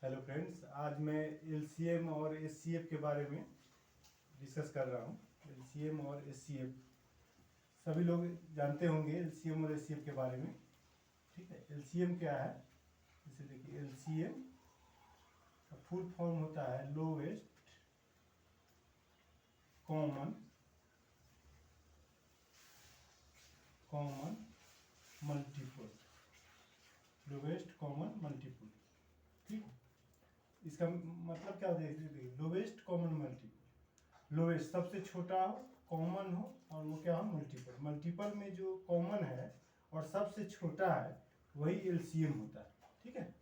Hello friends, आज मैं LCM और एचसीएफ के बारे में डिस्कस कर रहा हूँ। एलसीएम और एचसीएफ सभी लोग जानते होंगे एलसीएम और एचसीएफ के बारे में। ठीक है, एलसीएम क्या है? जैसे देखिए, एलसीएम का फुल फॉर्म होता है lowest common multiple. Lowest common multiple, ठीक है। इसका मतलब क्या होता है? देखिए, लोवेस्ट कॉमन मल्टीपल, लोवेस्ट सबसे छोटा हो, कॉमन हो, और वो क्या हो? मल्टीपल। मल्टीपल में जो कॉमन है और सबसे छोटा है वही एलसीएम होता है। ठीक है,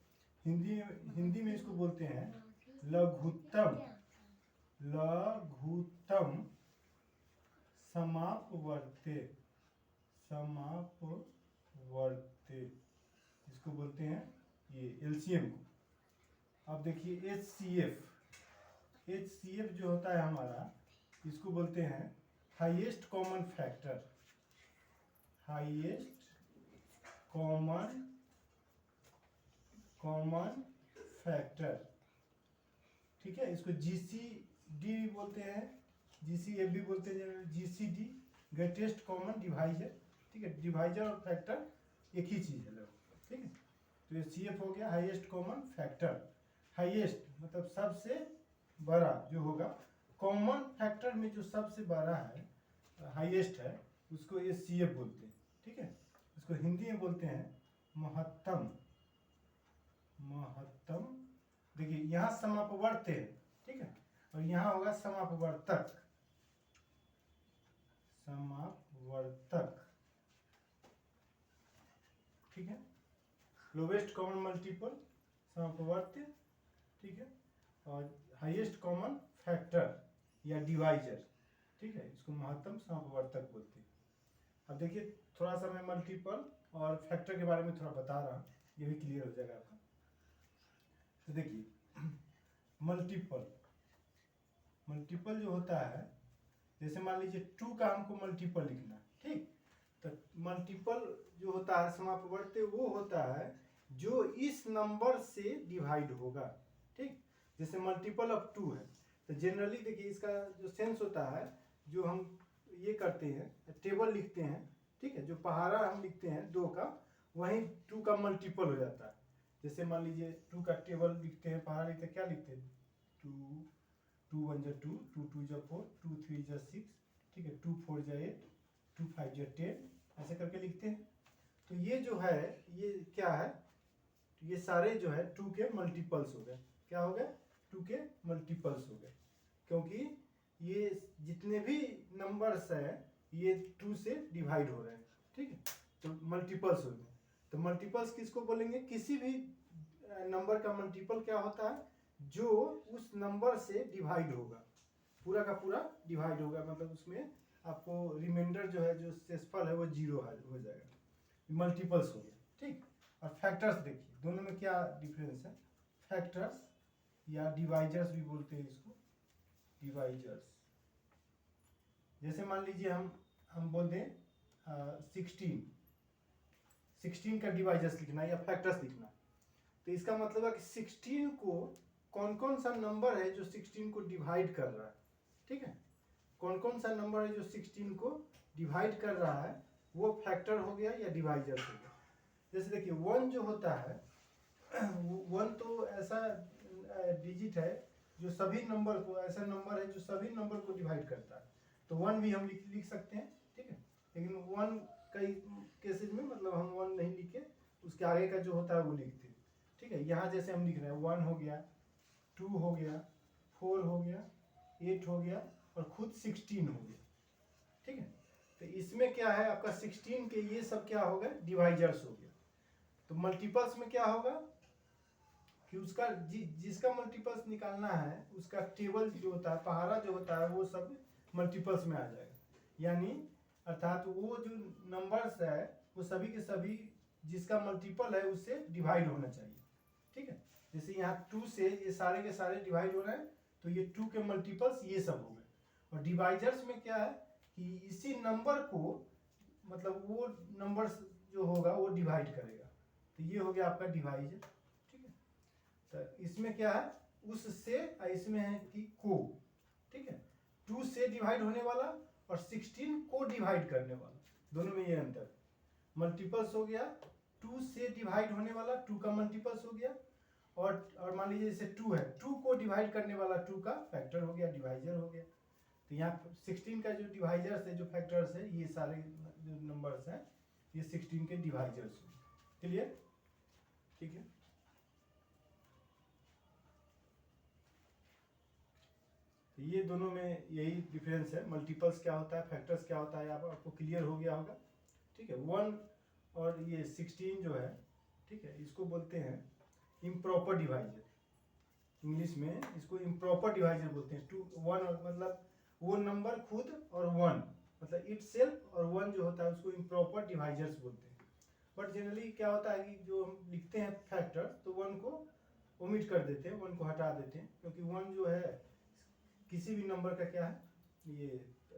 हिंदी में इसको बोलते हैं लघुत्तम समापवर्त्य। इसको बोलते हैं ये एलसीएम को। अब देखिए एचसीएफ जो होता है हमारा, इसको बोलते हैं highest common factor. Highest common factor, ठीक है। इसको जीसीडी भी बोलते हैं, जीसीएफ भी बोलते हैं, जीसीडी ग्रेटेस्ट कॉमन डिवाइजर। ठीक है, डिवाइजर और फैक्टर एक ही चीज़ है लोग। ठीक है, तो ये सीएफ हो गया हाईएस्ट कॉमन फैक्टर। हाईएस्ट मतलब सबसे बड़ा जो होगा, कॉमन फैक्टर में जो सबसे बड़ा है, हाईएस्ट है, उसको ये सीएफ बोलते हैं। ठीक है, इसको हिंदी में बोलते हैं महत्तम। देखिए, यहाँ समापवर्त्य है, ठीक है, और यहाँ होगा समापवर्तक। ठीक है, लोवेस्ट कॉमन मल्टीपल, समापवर्त्य, ठीक है, और हाईएस्ट कॉमन फैक्टर या डिवाइजर। ठीक है, इसको महत्तम समापवर्तक बोलते हैं। अब देखिए, थोड़ा सा मैं मल्टीपल और फैक्टर के बारे में थोड़ा बता रहा हूँ, ये भी क्लियर हो जाएगा आपका। तो देखिए, मल्टीपल जो होता है, जैसे मान लीजिए 2 का हमको मल्टीपल लिखना है, ठीक, तो मल्टीपल जो होता है समापवर्त्य वो होता है जो इस नंबर से डिवाइड होगा। ठीक, जैसे मल्टीपल ऑफ 2 है, तो जनरली देखिए इसका जो सेंस होता है, जो हम ये करते हैं टेबल लिखते हैं, ठीक है, जो पहाड़ा हम लिखते हैं 2 का, वहीं 2 का मल्टीपल हो जाता है। जैसे मान लीजिए 2 का टेबल लिखते हैं, पहाड़ा लिखते हैं, क्या लिखते हैं? 2 1 जा 2, 2 2 जा 4, 2 3 जा 6, ठीक है, 2 4 जा 8, 2 5 जा 10, ऐसे करके लिखते हैं। तो ये जो है, ये क्या है? तो ये सारे जो है 2 के मल्टीपल्स हो गए। क्या हो गए? 2 के मल्टीपल्स हो गए, क्योंकि ये जितने भी नंबर्स हैं ये 2 से डिवाइड हो रहे हैं। ठीक है, तो मल्टीपल्स हो गए। तो मल्टीपल्स किसको बोलेंगे? किसी भी नंबर का मल्टीपल क्या होता है? जो उस नंबर से डिवाइड होगा, पूरा का पूरा डिवाइड होगा, मतलब उसमें आपको रिमाइंडर जो है, जो शेषफल है, वो 0 हो जाएगा। मल्टीपल्स हो गया। ठीक, और फैक्टर्स देखिए, दोनों में क्या डिफरेंस है? फैक्टर्स या डिवाइजर्स भी बोलते हैं इसको, डिवाइजर्स। जैसे मान लीजिए हम बोल दें 16 का डिवाइजर्स लिखना या फैक्टर्स लिखना, तो इसका मतलब है कि 16 को कौन कौन सा नंबर है जो 16 को डिवाइड कर रहा है। ठीक है, कौन कौन सा नंबर है जो 16 को डिवाइड कर रहा है, वो फैक्टर हो गया या डिवाइजर हो गया। जैसे देखिए 1 जो होता है, 1 तो ऐसा डिजिट है जो सभी नंबर को, ऐसा नंबर है जो सभी नंबर को डिवाइड करता है, तो 1 भी हम लिख सकते हैं। ठीक है, लेकिन 1 कई केसेज में मतलब हम 1 नहीं लिखे, उसके आगे का जो होता है वो लिखते हैं। ठीक है, यहाँ जैसे हम लिख रहे हैं 1 हो गया, 2 हो गया, 4 हो गया, 8 हो गया, और खुद 16 हो गया। ठीक है, तो इसमें क्या है आपका 16 के ये सब क्या हो गए? डिवाइजर्स हो गया। तो मल्टीपल्स में क्या होगा कि उसका जिसका मल्टीपल्स निकालना है, उसका टेबल जो होता है, पहाड़ा जो होता है, वो सब मल्टीपल्स में आ जाएगा। यानी अर्थात वो जो नंबर्स है वो सभी के सभी जिसका मल्टीपल है उससे डिवाइड होना चाहिए। ठीक है, जैसे यहाँ 2 से ये सारे के सारे डिवाइड हो रहे हैं, तो ये 2 के मल्टीपल्स ये सब हो गए। और डिवाइजर्स में क्या है कि इसी नंबर को, मतलब वो नंबर जो होगा वो डिवाइड करेगा, तो ये हो गया आपका डिवाइजर। ठीक है, तो इसमें क्या है, उससे और इसमें है कि को, ठीक है, 2 से डिवाइड होने वाला और 16 को डिवाइड करने वाला, दोनों में ये अंतर। मल्टीपल्स हो गया 2 से डिवाइड होने वाला, 2 का मल्टीपल्स हो गया, और मान लीजिए जैसे 2 है, 2 को डिवाइड करने वाला 2 का फैक्टर हो गया, डिवाइजर हो गया। तो यहाँ 16 का जो डिवाइजर्स है, जो फैक्टर्स है, ये सारे जो नंबर्स हैं ये 16 के डिवाइजर्स हैं। क्लियर? ठीक है। तो ये दोनों में यही डिफरेंस है, मल्टीपल्स क्या होता है, फैक्टर्स क्या होता है, आपको क्लियर हो गया होगा। ठीक है। 1 और ये 16 जो है, ठीक है, इसको बोलते हैं इम्प्रॉपर डिवाइजर। इंग्लिश में इसको इम्प्रॉपर डिवाइजर बोलते हैं। 2 1 मतलब वो नंबर खुद और 1 मतलब इट सेल्फ और 1 जो होता है उसको इम्प्रॉपर डिवाइजर्स बोलते हैं। बट जनरली क्या होता है कि जो हम लिखते हैं फैक्टर, तो 1 को ओमिट कर देते हैं, 1 को हटा देते हैं, क्योंकि 1 जो है किसी भी नंबर का क्या है, ये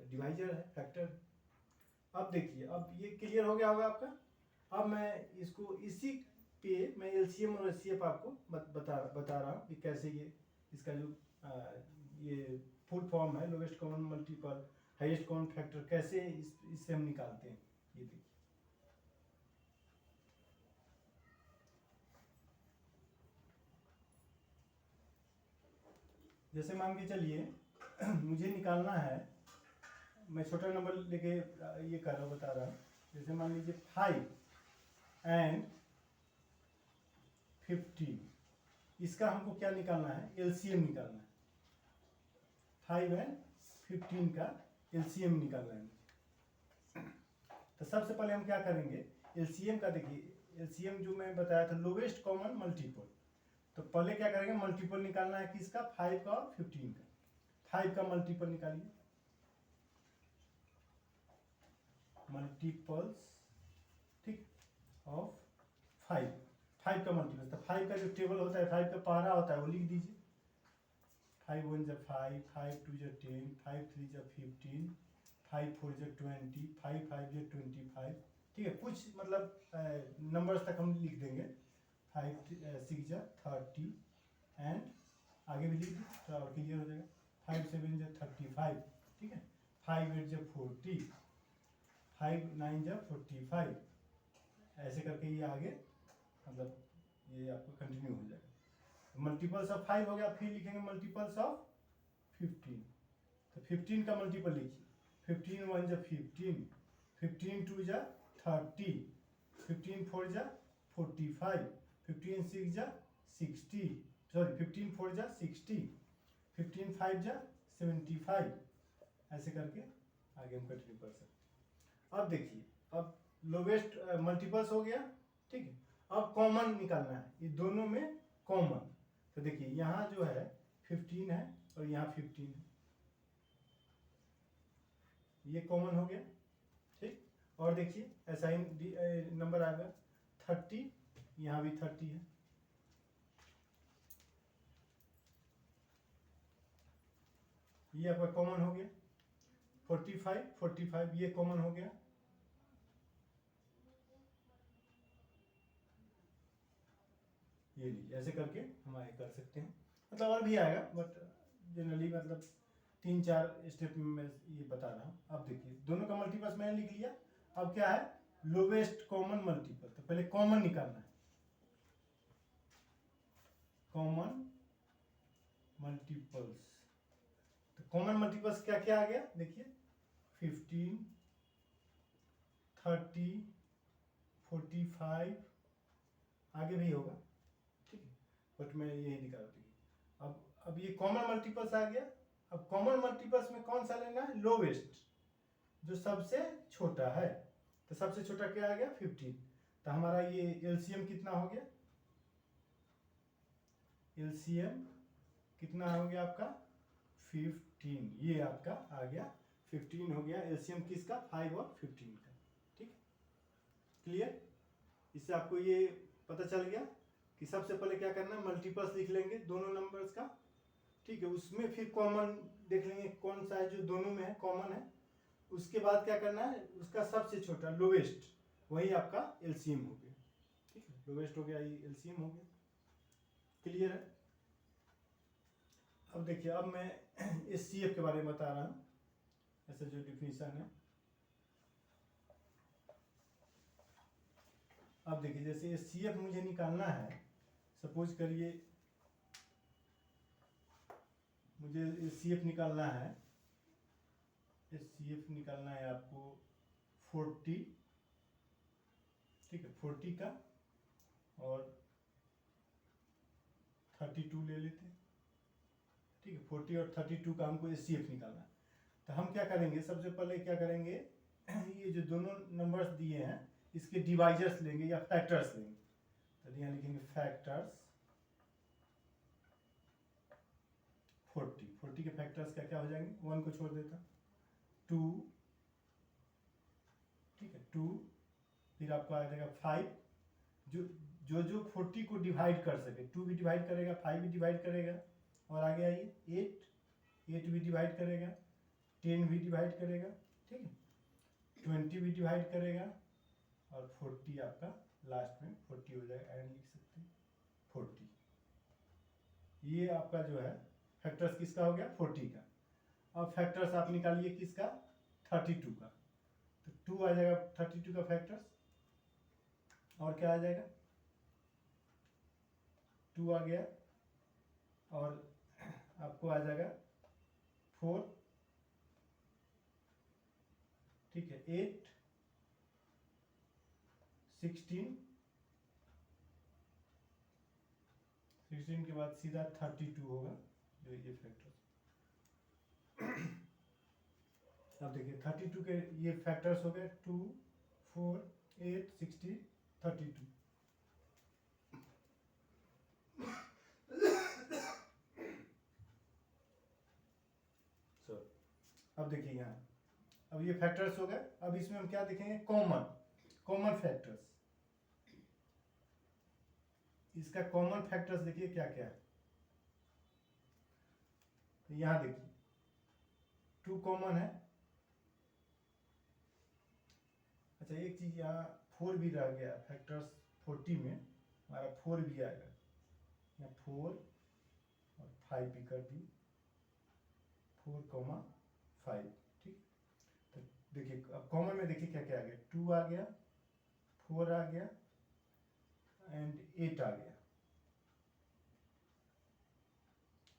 डिवाइजर है, फैक्टर। अब देखिए, अब ये क्लियर हो गया होगा आपका। अब मैं इसको इसी पे मैं एलसीएम और एचसीएफ आपको बता रहा हूँ कि कैसे ये इसका जो ये फुल फॉर्म है, lowest common multiple highest common factor, कैसे इससे हम निकालते हैं। ये देखिए, जैसे मान के चलिए मुझे निकालना है, मैं छोटा नंबर लेके ये कर रहा हूँ, बता रहा हूँ। जैसे मान लीजिए 5 एंड 15, इसका हमको क्या निकालना है, एलसीएम निकालना है। 5 एंड 15 का एलसीएम निकालना है। तो सबसे पहले हम क्या करेंगे, एलसीएम का देखिए, एलसीएम जो मैं बताया था लोवेस्ट कॉमन मल्टीपल, तो पहले क्या करेंगे, मल्टीपल निकालना है किसका, 5 का और 15 का। 5 का मल्टीपल निकालिए, मल्टीपल्स, ठीक, ऑफ 5 का मल्टीपल। तो 5 का जो टेबल होता है, 5 का पहरा होता है, वो लिख दीजिए। 5 1 जा 5, 5 2 जा 10, 5 3 जा 15, 5 4 जा 20, 5 5 जा 25। ठीक है, कुछ मतलब नंबर्स तक हम लिख देंगे। 5 6 जा 30 एंड आगे भी लिख दीजिए, थोड़ा और क्लियर हो जाएगा। 5 7 जा 35, ठीक है, 5 8 जा 40, 5 9 जा 45, ऐसे करके ये आगे मतलब ये आपको कंटिन्यू हो जाएगा। मल्टीपल्स ऑफ 5 हो गया, फिर लिखेंगे मल्टीपल्स ऑफ 15। तो 15 का मल्टीपल लिखिए, 15 1 जा 15, 15 2 जा 30, 15 4 जा 45, 15 6 जा 60, सॉरी 15 4 जा 60, 15 5 जा 75, ऐसे करके आगे हम कंटिन्यू कर सकते हैं। अब देखिए, अब लोवेस्ट मल्टीपल्स हो गया, ठीक है। अब कॉमन निकालना है, ये दोनों में कॉमन। तो देखिए यहाँ जो है 15 है और यहाँ 15 है, ये कॉमन हो गया, ठीक। और देखिए ऐसा ही नंबर आ गया 30, यहाँ भी 30 है, ये आपका कॉमन हो गया। 45 ये कॉमन हो गया। ये लीजिए, ऐसे करके हम आगे कर सकते हैं, मतलब और भी आएगा, बट जनरली मतलब 3-4 स्टेप में मैं ये बता रहा हूँ। अब देखिए दोनों का मल्टीपल्स मैंने लिख लिया। अब क्या है, लोवेस्ट कॉमन मल्टीपल। तो पहले कॉमन निकालना है, कॉमन मल्टीपल्स। तो कॉमन मल्टीपल्स क्या क्या आ गया, देखिए 15 30 45, आगे भी होगा, ठीक है, बट मैं यही दिखा रहा हूँ। अब ये कॉमन मल्टीपल्स आ गया। अब कॉमन मल्टीपल्स में कौन सा लेना है, लोवेस्ट, जो सबसे छोटा है। तो सबसे छोटा क्या आ गया, 15। तो हमारा ये एलसीएम कितना हो गया, एलसीएम कितना हो गया आपका, 15। ये आपका आ गया 15 हो गया एलसीएम किसका, 5 और 15 का। ठीक, क्लियर। इससे आपको ये पता चल गया कि सबसे पहले क्या करना है, मल्टीपल्स लिख लेंगे दोनों नंबर्स का, ठीक है। उसमें फिर कॉमन देख लेंगे कौन सा है जो दोनों में है, कॉमन है। उसके बाद क्या करना है, उसका सबसे छोटा लोवेस्ट, वही आपका एलसीएम हो गया, ठीक है। लोवेस्ट हो गया, ये एलसीएम हो गया। क्लियर है? अब देखिए, अब मैं HCF के बारे में बता रहा हूँ, ऐसा जो डिफिनीशन है। अब देखिए, जैसे HCF मुझे निकालना है, सपोज करिए मुझे HCF निकालना है, HCF निकालना है आपको 40, ठीक है, 40 का और 32 ले लेते हैं, ठीक है, 40 और 32 का हमको HCF निकालना है। तो हम क्या करेंगे, सबसे पहले क्या करेंगे, ये जो दोनों नंबर्स दिए हैं इसके डिवाइजर्स लेंगे या फैक्टर्स लेंगे। तो यहाँ लिखेंगे फैक्टर्स 40 के फैक्टर्स क्या क्या हो जाएंगे, 1 को छोड़ देता, 2, ठीक है, 2, फिर आपको आ जाएगा 5, जो 40 को डिवाइड कर सके, 2 भी डिवाइड करेगा, 5 भी डिवाइड करेगा, और आगे आइए 8 भी डिवाइड करेगा, 10 भी डिवाइड करेगा, ठीक है, 20 भी डिवाइड करेगा, और 40 आपका लास्ट में 40 हो जाएगा, एंड लिख सकते हैं 40। ये आपका जो है फैक्टर्स किसका हो गया, 40 का। अब फैक्टर्स आप निकालिए किसका, 32 का। तो 2 आ जाएगा 32 का फैक्टर्स, और क्या आ जाएगा, 2 आ गया, और आपको आ जाएगा 4, ठीक है, 8, 16 के बाद सीधा 32 होगा, जो ये फैक्टर्स। अब देखिए 32 के ये फैक्टर्स हो गए, 2, 4, 8, 16, 32। अब देखिए यहाँ, अब ये फैक्टर्स हो गए। अब इसमें हम क्या देखेंगे, कॉमन फैक्टर्स। इसका कॉमन फैक्टर्स देखिए क्या क्या है। तो यहाँ देखिए 2 कॉमन है। अच्छा, एक चीज यहाँ 4 भी रह गया, फैक्टर्स 40 में हमारा 4 भी आएगा, यहाँ 4 और 5 भी कर दी, 4,5, ठीक। तो देखिए अब कॉमन में देखिए क्या क्या आ गया, 2 आ गया, 4 आ गया, एंड 8 आ गया,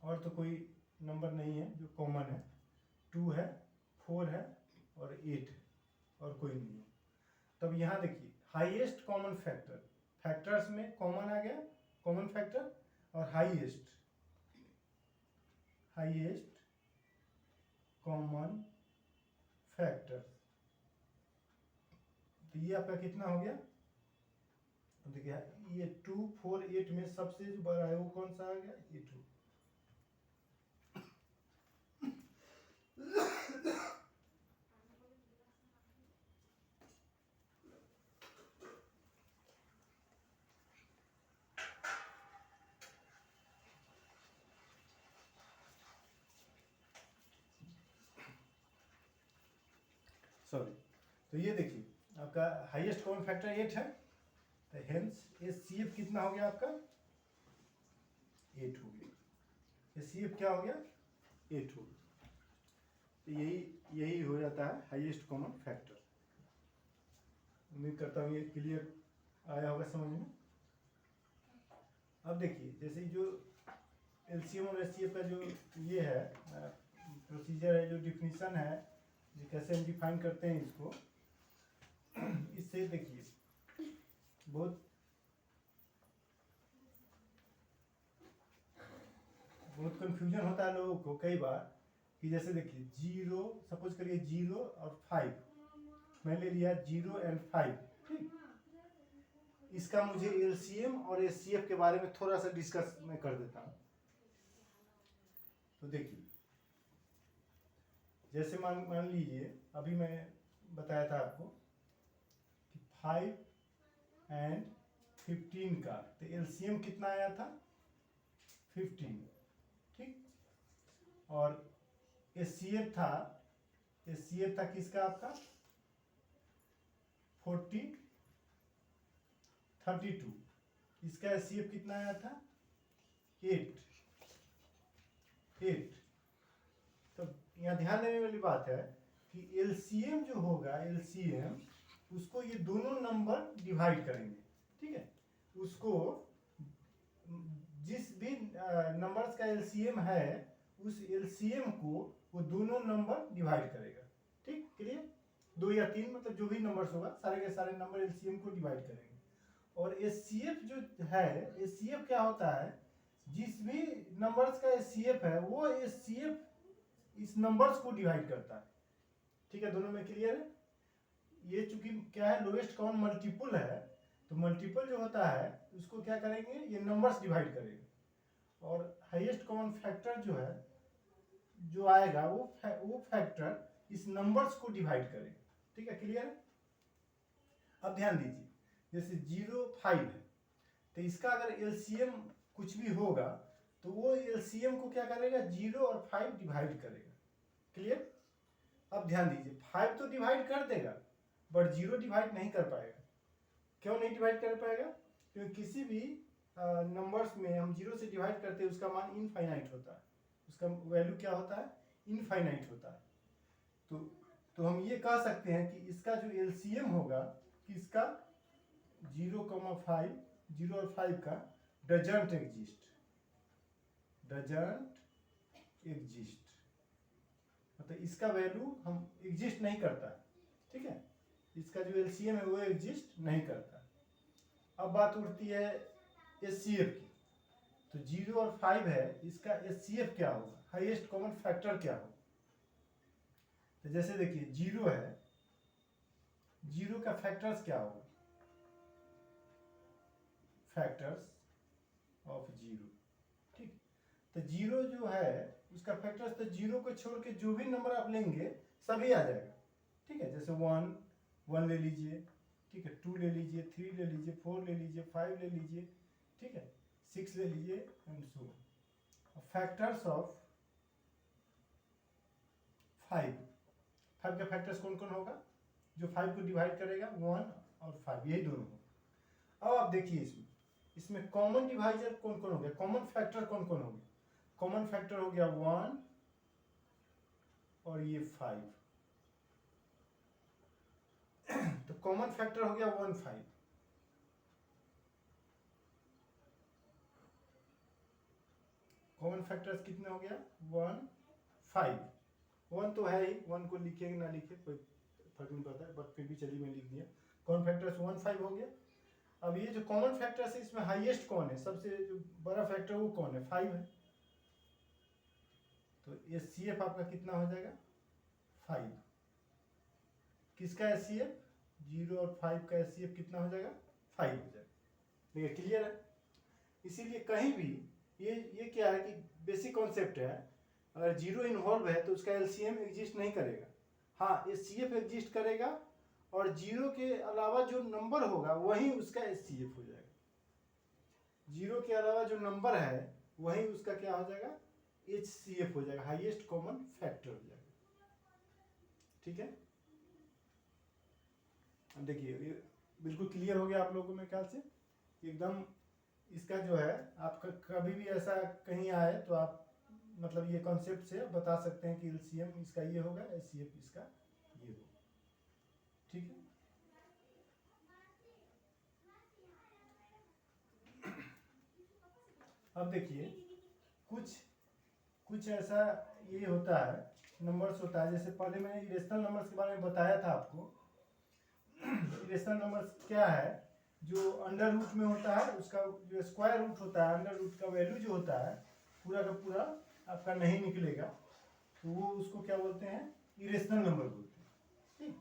और तो कोई नंबर नहीं है जो कॉमन है। 2 है, 4 है और 8 है, और कोई नहीं है। तब यहाँ देखिए हाईएस्ट कॉमन फैक्टर, फैक्टर्स में कॉमन आ गया, कॉमन फैक्टर, और हाईएस्ट कॉमन फैक्टर। तो ये आपका कितना हो गया, तो देखिए ये 2, 4, 8 में सबसे जो बड़ा है वो कौन सा आ गया, ये 2। सॉरी, तो ये देखिए आपका हाईएस्ट कॉमन फैक्टर 8 है, तो हेंस HCF कितना हो गया आपका, 8 हो गया। HCF क्या हो गया, 8 हो गया। तो यही हो जाता है हाईएस्ट कॉमन फैक्टर। उम्मीद करता हूँ ये क्लियर आया होगा समझ में। अब देखिए जैसे जो LCM और HCF का जो ये है प्रोसीजर है, जो डिफिनीशन है, जो कैसे हम डिफाइन करते हैं इसको, इससे देखिए बहुत कंफ्यूजन होता है लोगों को कई बार, कि जैसे देखिए 0, सपोज करिए 0 और 5, मैं ले लिया 0 एंड 5, ठीक। इसका मुझे LCM और HCF के बारे में थोड़ा सा डिस्कस मैं कर देता हूँ। तो देखिए जैसे मान लीजिए अभी मैं बताया था आपको कि 5 एंड 15 का, तो LCM कितना आया था, 15, ठीक। और HCF था किसका, आपका 40, 32। इसका HCF कितना आया था, 8। तो यहाँ ध्यान देने वाली बात है कि एलसीएम जो होगा, एलसीएम उसको ये दोनों नंबर डिवाइड करेंगे, ठीक है। उसको जिस भी नंबर्स का एलसीएम है उस एलसीएम को वो दोनों नंबर डिवाइड करेगा, ठीक, क्लियर। 2 या 3 मतलब जो भी नंबर्स होगा सारे के सारे नंबर एलसीएम को डिवाइड करेंगे। और एचसीएफ जो है, एचसीएफ क्या होता है, जिस भी नंबर्स का एचसीएफ है वो एचसीएफ इस नंबर्स को डिवाइड करता है, ठीक है। दोनों में क्लियर है। ये चूंकि क्या है, लोएस्ट कॉमन मल्टीपल है, तो मल्टीपल जो होता है उसको क्या करेंगे, ये नंबर्स डिवाइड करेंगे। और हाईएस्ट कॉमन फैक्टर जो है, जो आएगा वो फैक्टर इस नंबर्स को डिवाइड करेगा, ठीक है, क्लियर है। अब ध्यान दीजिए, जैसे 0, 5 है, तो इसका अगर एलसीएम कुछ भी होगा तो वो एलसीएम को क्या करेगा, 0 और 5 डिवाइड करेगा, क्लियर। अब ध्यान दीजिए, 5 तो डिवाइड कर देगा बट 0 डिवाइड नहीं कर पाएगा। क्यों नहीं डिवाइड कर पाएगा, क्योंकि किसी भी नंबर्स में हम 0 से डिवाइड करते हैं उसका मान इनफाइनाइट होता है, उसका वैल्यू क्या होता है, इनफाइनाइट होता है। तो हम ये कह सकते हैं कि इसका जो एलसीएम होगा कि इसका 0,5, 0 और 5 का डजंट एग्जिस्ट, मतलब इसका वैल्यू हम एग्जिस्ट नहीं करता, ठीक है। इसका जो एलसीएम है वो एग्जिस्ट नहीं करता। अब बात उठती है एचसीएफ की, तो 0 और 5 है, इसका एचसीएफ क्या होगा, हाईएस्ट कॉमन फैक्टर क्या होगा। तो जैसे देखिए 0 है, 0 का फैक्टर्स क्या होगा, फैक्टर्स ऑफ 0, ठीक। तो 0 जो है उसका फैक्टर्स, तो 0 को छोड़ के जो भी नंबर आप लेंगे सभी आ जाएगा, ठीक है। जैसे 1 ले लीजिए, ठीक है, 2 ले लीजिए, 3 ले लीजिए, 4 ले लीजिए, 5 ले लीजिए, ठीक है, 6 ले लीजिए and so on. Factors of 5 का फैक्टर्स कौन कौन होगा, जो 5 को डिवाइड करेगा, 1 और 5, यही दोनों होगा। अब आप देखिए इसमें कॉमन डिवाइजर कौन कौन हो गया, कॉमन फैक्टर कौन कौन हो गया। कॉमन फैक्टर हो गया 1 और ये 5, तो कॉमन फैक्टर हो गया 1, 5। कॉमन फैक्टर्स कितने हो गया, 1, 5। 1 तो है ही, 1 को लिखे ना लिखे कोई फर्क नहीं पड़ता है, बट फिर भी चलिए मैं लिख दिया। कॉमन फैक्टर्स 1, 5 हो गया। अब ये जो कॉमन फैक्टर्स है इसमें हाईएस्ट कौन है, सबसे जो बड़ा फैक्टर वो कौन है, 5 है। तो एचसीएफ आपका कितना हो जाएगा, 5। किसका एचसीएफ, 0 और 5 का एचसीएफ कितना हो जाएगा, 5 हो जाएगा। देखिए क्लियर है। इसीलिए कहीं भी ये क्या है कि बेसिक कॉन्सेप्ट है, अगर 0 इन्वॉल्व है तो उसका एलसीएम एग्जिस्ट नहीं करेगा। हाँ, एचसीएफ एग्जिस्ट करेगा और 0 के अलावा जो नंबर होगा वही उसका एचसीएफ हो जाएगा। 0 के अलावा जो नंबर है वही उसका क्या हो जाएगा, एचसीएफ हो जाएगा, हाईएस्ट कॉमन फैक्टर हो जाएगा, ठीक है। अब देखिए ये बिल्कुल क्लियर हो गया आप लोगों को मेरे ख्याल से एकदम। इसका जो है आपका कभी भी ऐसा कहीं आए तो आप मतलब ये कॉन्सेप्ट से बता सकते हैं कि एलसीएम इसका ये होगा, एचसीएफ इसका ये होगा, ठीक है। अब देखिए कुछ ऐसा ये होता है, नंबर्स होता है, जैसे पहले मैंने इरेशनल नंबर्स के बारे में बताया था आपको। इरेशनल नंबर्स क्या है, जो अंडर रूट में होता है उसका जो स्क्वायर रूट होता है, अंडर रूट का वैल्यू जो होता है पूरा का पूरा आपका नहीं निकलेगा, तो वो उसको क्या बोलते हैं, इरेशनल नंबर बोलते हैं, ठीक।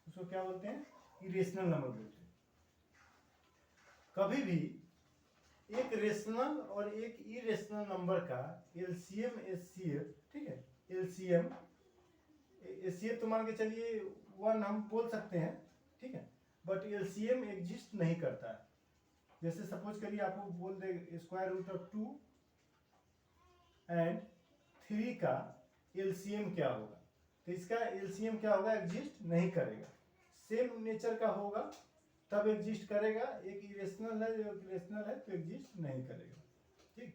उसको क्या बोलते हैं, इरेशनल नंबर बोलते हैं। कभी भी एक रेशनल और एक इरेशनल नंबर का एलसीएम एचसीएफ, ठीक है, एलसीएम एचसीएफ तो मान के चलिए 1 हम बोल सकते हैं, ठीक है, बट एलसीएम एग्जिस्ट नहीं करता है। जैसे सपोज करिए आपको बोल दे स्क्वायर रूट ऑफ 2 एंड 3 का एलसीएम क्या होगा, तो इसका एलसीएम क्या होगा, एग्जिस्ट नहीं करेगा। सेम नेचर का होगा तब एग्जिस्ट करेगा, एक इरेशनल है जो इरेशनल है तो एग्जिस्ट नहीं करेगा, ठीक।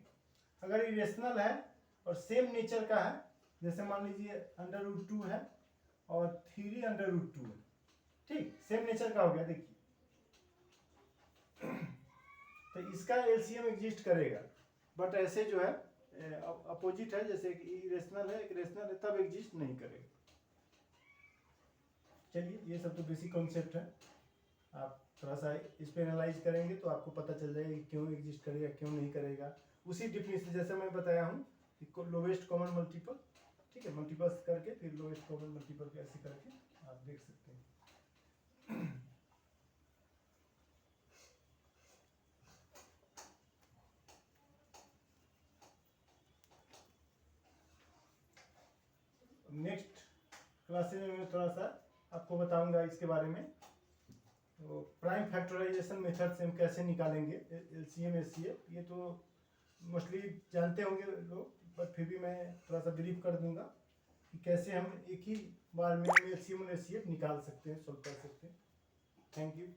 अगर इरेशनल है और सेम नेचर का है, जैसे मान लीजिए √2 है और 3√2 है, ठीक, सेम नेचर का हो गया। देखिए तो इसका एलसीएम एग्जिस्ट करेगा, बट ऐसे जो है अपोजिट है, जैसे कि इरेशनल है एक रेशनल है, तब एग्जिस्ट नहीं करेगा। चलिए ये सब तो बेसिक कॉन्सेप्ट है, आप थोड़ा सा इस पर एनालाइज करेंगे तो आपको पता चल जाएगा कि क्यों एग्जिस्ट करेगा क्यों नहीं करेगा। उसी डिफिनेशन जैसे मैं बताया हूँ कि लोवेस्ट कॉमन मल्टीपल, ठीक है, मल्टीपल्स करके फिर लोवेस्ट कॉमन मल्टीपल ऐसे करके आप देख सकते हैं। नेक्स्ट क्लासेस में मैं थोड़ा सा आपको बताऊंगा इसके बारे में, तो प्राइम फैक्टराइजेशन मेथड से हम कैसे निकालेंगे एलसीएम एचसीएफ, ये तो मोस्टली जानते होंगे लोग, बट फिर भी मैं थोड़ा सा ब्रीफ कर दूंगा कि कैसे हम एक ही बार में एलसीएम और एचसीएफ निकाल सकते हैं, सोल्व कर सकते हैं। Thank you.